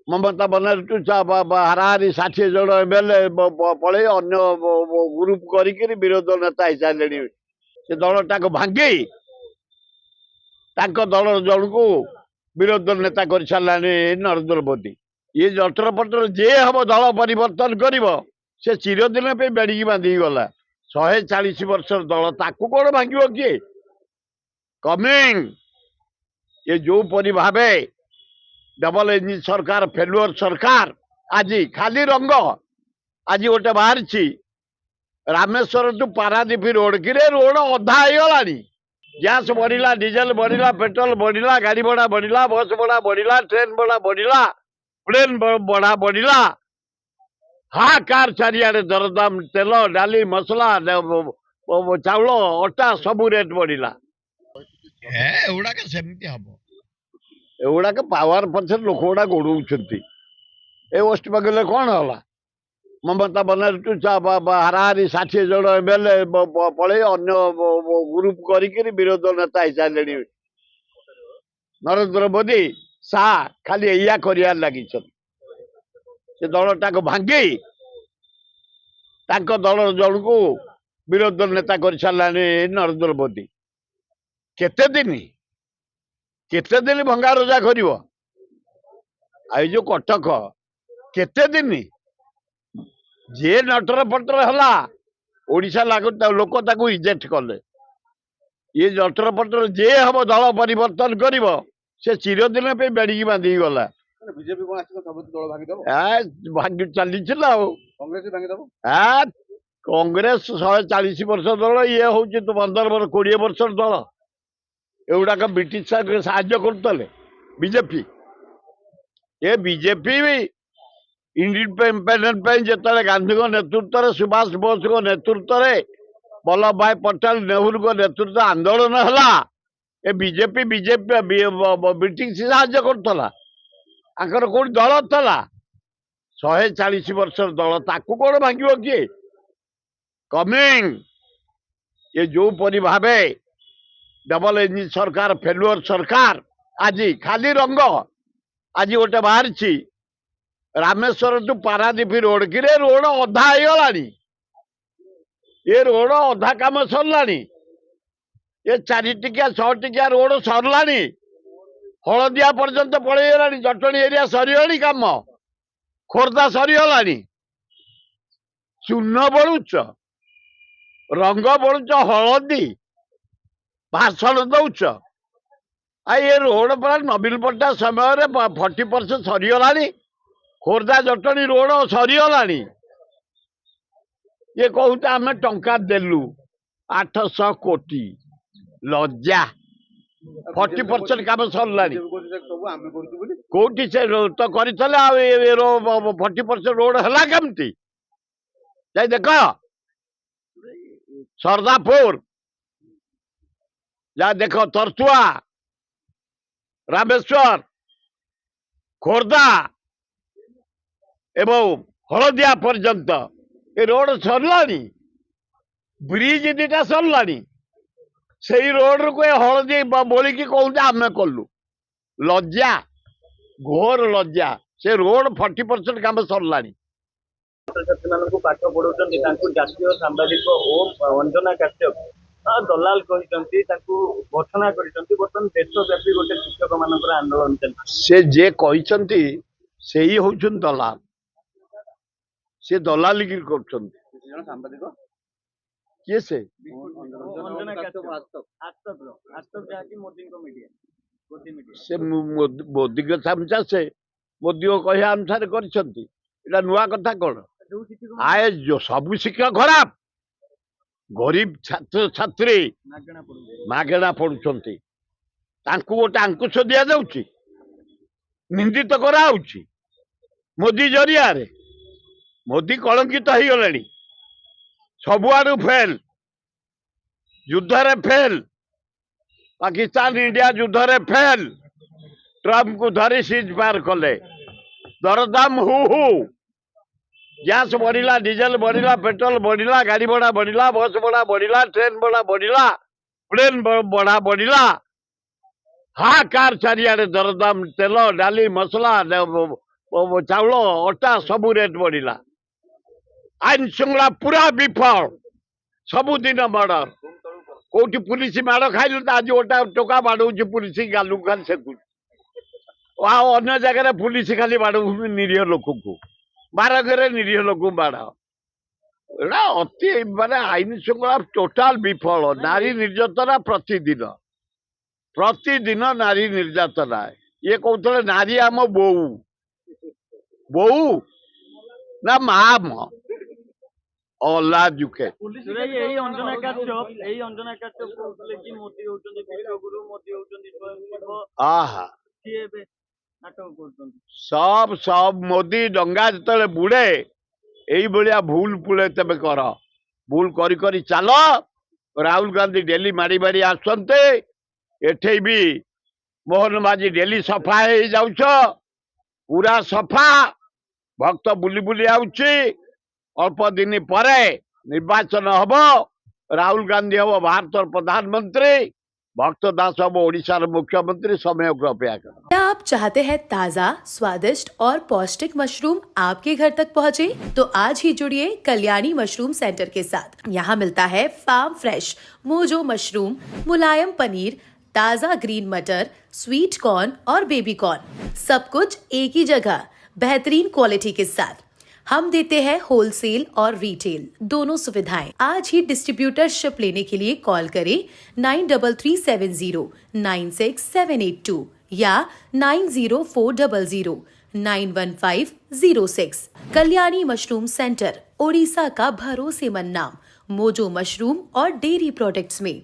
ମମତା ବାନାର୍ଜୀ ହାରାହାରି 60 ଜଣ ଏମଏଲଏ ପଳେଇ ଅନ୍ୟ ଗ୍ରୁପ କରିକିରି ବିରୋଧ ନେତା ହେଇସାରିଲେଣି। ସେ ଦଳଟାକୁ ଭାଙ୍ଗି ତାଙ୍କ ଦଳ ଜଣକୁ ବିରୋଧ ନେତା କରିସାରିଲାଣି ନରେନ୍ଦ୍ର ମୋଦି। ଇଏ ଜଟର ପଟର ଯିଏ ହବ ଦଳ ପରିବର୍ତ୍ତନ କରିବ ସେ ଚିରଦିନ ପାଇଁ ବେଡ଼ିକି ବାନ୍ଧିକି ଗଲା। 140 ବର୍ଷର ଦଳ ତାକୁ କଣ ଭାଙ୍ଗିବ କିଏ? କମିଂ ये जो परी भावे डबल इंजिन सरकार फेलुअर सरकार आज खाली रंग आज गोटे बाहर रामेश्वर टू पारादीप रोड कि रोड अधा होगा। गैस बढ़ला, डीजेल बढ़ला, पेट्रोल बढ़ला, गाड़ी भड़ा बढ़ला, बस भड़ा बढ़ला, ट्रेन भड़ा बढ़ला, प्लेन भड़ा बढ़ला, हाहाकार चारिआडे दरदाम तेल डाली मसला चाउल अटा सबू रेट बढ़ला। एगुड़ाक सेमती हम एगुड़ाक पावर पछे लोक गुड़ा गोड़ौंट। ए वेस्ट बेंगल कौन है? ममता बानार्जी हाराहारि 60 जण एमएलए पड़े अन्य ग्रुप करी विरोध नेता हिसारे। नरेंद्र मोदी शाह खाली या कर लगी से दलटा को भांगी दल जन को विरोध नेता कर सारे नरेंद्र मोदी। केते दिन भंगा रोजा कर जो कटक केते दिन जे नटर पटर है ओडिशा लागू लोक ताकू इजेक्ट कले। ये जटर पटर जे हम दल परिवर्तन कर से चिरदिन पे बेड़िकी बांधिकी गला। बीजेपी कौन आसिक सब दल भांगीदेव भाग्य चली कांग्रेस भी भांगीदेव। कांग्रेस 140 वर्ष दल ये हूँ 15 वर्ष 20 वर्ष दल एगुड़ाक ब्रिटिश साहाଯ୍य करते बीजेपी। ये बीजेपी भी इंडिपेंडेंट जो गांधी नेतृत्व में सुभाष बोस नेतृत्व में वल्लभ भाई पटेल नेहरू नेतृत्व आंदोलन है। ए बीजेपी ब्रिटिश साहाଯ୍य करता कौन दल था 140 वर्ष दल ताकू कौन भांगिब किए? कमिंग ये जो परी भावे डबल इंजिन सरकार फेलुअर सरकार आज खाली रंग आज गोटे बाहर रामेश्वर टू पारादीप रोड कि रोड अधा होगा। ये रोड अधा काम सरला। ये 4 टिकिया 6 टिकिया रोड सरला। हलदिया पर्यंत पलैगला। जटणी एरिया सरीगला काम खोर्धा सरीगला। चून बलुच रंग बलुच हलदी भाषण दौच ये रोड पर नवीन पट्टनायक समय 40% सरीगला। खोर्धा जटणी रोड सरीगला। ये कहते आम टंका देलु 800 कोटी लज्जा 40% काम सरला। कौटी से तो कर 40% रोड है कमती जाए देख सरदापुर जा देख तरतुआ रामेश्वर खोर्धा एवं हलदिया पर्यंत ये रोड सरला। ब्रिज 2टा सरला। से रोड को हलदी बोलिकी कहते आम कलु लज्जा घोर लज्जा। से रोड 40% काम सरला। छात्र मान पाठ पढ़ाऊँ जातीय सांबादिक ओम अंजना काश्यप दलाल घोषणा बर्तमान देशव्यापी गोटे शिक्षक मान आंदोलन चलती से जे कहते से ही हूँ दलाल। से दलाली कर सांबादिक किए से मोदी के चामचा से मोदी को कह अनुसार कर नुआ कथा कौन आए जो सब शिक्षा खराब गरीब छात्र छात्री मागेणा पढ़ुंट गोटे अंकुश दि जाऊँ निंदित करा मोदी जरिया मोदी कलंकित हो गले सबुआडू फेल युद्ध रे फेल पाकिस्तान इंडिया युद्ध रे फेल ट्रम्प को धरी सीज पार कले दरदाम हु गैस बढ़ला डीजेल बढ़ला पेट्रोल बढ़ला गाड़ी भड़ा बढ़ला बस भड़ा बढ़ला ट्रेन भड़ा बढ़ला प्लेन भड़ा बढ़ला हाहाकार चारिआडे दरदाम तेल डाली मसला ଚାଉଳ ଅଟା ସବୁ ରେଟ୍ ବଢିଲା। ଆଇନ ଶୃଙ୍ଖଳା ପୁରା ବିଫଳ। ସବୁଦିନ ମର୍ଡର। କୋଉଠି ପୁଲିସ ମାଡ଼ ଖାଇଲୁ ତ ଆଜି ଗୋଟା ଟୋକା ବାଡଉଛି ପୁଲିସ ଗାଲକୁ ଖାଲି ସେକୁଛି। ଆଉ ଅନ୍ୟ ଜାଗାରେ ପୁଲିସ ଖାଲି ବାଡଉଛନ୍ତି ନିରୀହ ଲୋକଙ୍କୁ। ବାରଗରେ ନିରୀହ ଲୋକଙ୍କୁ ବାଡ। ଏଇଟା ଅତି ମାନେ ଆଇନ ଶୃଙ୍ଖଳା ଟୋଟାଲ ବିଫଳ। ନାରୀ ନିର୍ଯାତନା ପ୍ରତିଦିନ ନାରୀ ନିର୍ଯାତନା। ଇଏ କହୁଥିଲେ ନାରୀ ଆମ ବୋଉ ନା ମା ଅଲା ଯୁକେ। ଏଇ ଅଞ୍ଜନା କାଶ୍ୟପ କହୁଥିଲେ କି ମୋଦି ହଉଛନ୍ତି ବିଶ୍ୱଗୁରୁ, ମୋଦି ହଉଛନ୍ତି ସ୍ୱୟଂ ଶିବ, ଆହା ସିଏ ଏବେ ନାଟକ କରୁଛନ୍ତି। ସବ ମୋଦି ଡଙ୍ଗା ଯେତେବେଳେ ବୁଡେ ଏଇଭଳିଆ ଭୁଲ ପୁଳେ ତେବେ କର। ଭୁଲ କରି କରି ଚାଲ। ରାହୁଲ ଗାନ୍ଧୀ ଡେଲି ମାଡି ମାଡି ଆସୁଛନ୍ତି। ଏଠେଇ ବି ମୋହନ ମାଝୀ ଡେଲି ସଫା ହେଇଯାଉଛ। ପୁରା ସଫା। ଭକ୍ତ ବୁଲି ବୁଲି ଆଉଛି। ଅଳ୍ପ ଦିନ ପରେ ନିର୍ବାଚନ ହବ। ରାହୁଲ ଗାନ୍ଧୀ ହବ ଭାରତର ପ୍ରଧାନମନ୍ତ୍ରୀ। भक्त दास अब ओडिशार मुख्यमंत्री। समय को अपेक्षा करो। क्या आप चाहते हैं ताज़ा, स्वादिष्ट और पौष्टिक मशरूम आपके घर तक पहुंचे? तो आज ही जुड़िए कल्याणी मशरूम सेंटर के साथ। यहाँ मिलता है फार्म फ्रेश मोजो मशरूम, मुलायम पनीर, ताज़ा ग्रीन मटर, स्वीट कॉर्न और बेबी कॉर्न। सब कुछ एक ही जगह, बेहतरीन क्वालिटी के साथ। हम देते हैं होलसेल और रिटेल दोनों सुविधाएं। आज ही डिस्ट्रीब्यूटरशिप लेने के लिए कॉल करें 9370967782 या 9040091506। कल्याणी मशरूम सेंटर, ओडिशा का भरोसेमंद नाम, मोजो मशरूम और डेयरी प्रोडक्ट्स में।